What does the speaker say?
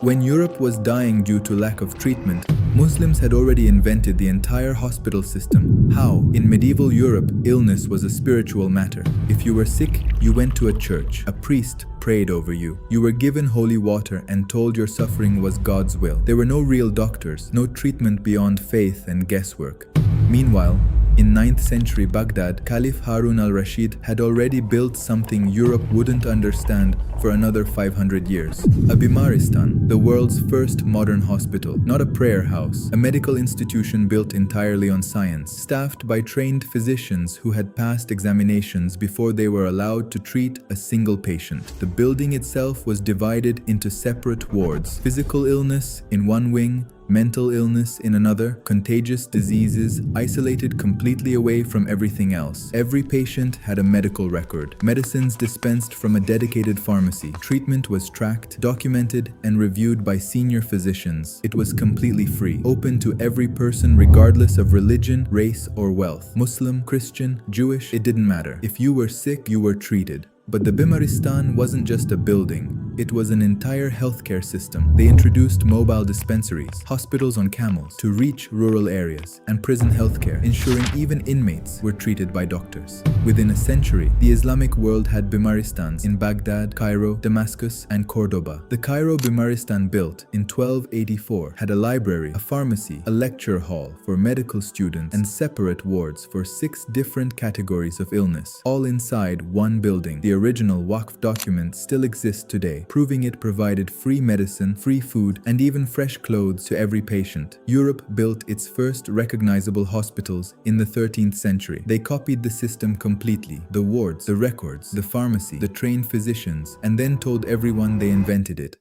When Europe was dying due to lack of treatment, Muslims had already invented the entire hospital system. How? In medieval Europe, illness was a spiritual matter. If you were sick, you went to a church. A priest prayed over you. You were given holy water and told your suffering was God's will. There were no real doctors, no treatment beyond faith and guesswork. Meanwhile, in 9th century Baghdad, Caliph Harun al-Rashid had already built something Europe wouldn't understand for another 500 years. A Bimaristan, the world's first modern hospital, not a prayer house, a medical institution built entirely on science, staffed by trained physicians who had passed examinations before they were allowed to treat a single patient. The building itself was divided into separate wards: physical illness in one wing, mental illness in another, contagious diseases isolated completely away from everything else. Every patient had a medical record, medicines dispensed from a dedicated pharmacy. Treatment was tracked, documented, and reviewed by senior physicians. It was completely free, open to every person regardless of religion, race, or wealth. Muslim, Christian, Jewish, it didn't matter. If you were sick, you were treated. But the Bimaristan wasn't just a building, it was an entire healthcare system. They introduced mobile dispensaries, hospitals on camels, to reach rural areas, and prison healthcare, ensuring even inmates were treated by doctors. Within a century, the Islamic world had Bimaristans in Baghdad, Cairo, Damascus, and Cordoba. The Cairo Bimaristan, built in 1284, had a library, a pharmacy, a lecture hall for medical students, and separate wards for 6 different categories of illness, all inside one building. The original waqf document still exists today, proving it provided free medicine, free food, and even fresh clothes to every patient. Europe built its first recognizable hospitals in the 13th century. They copied the system completely: the wards, the records, the pharmacy, the trained physicians, and then told everyone they invented it.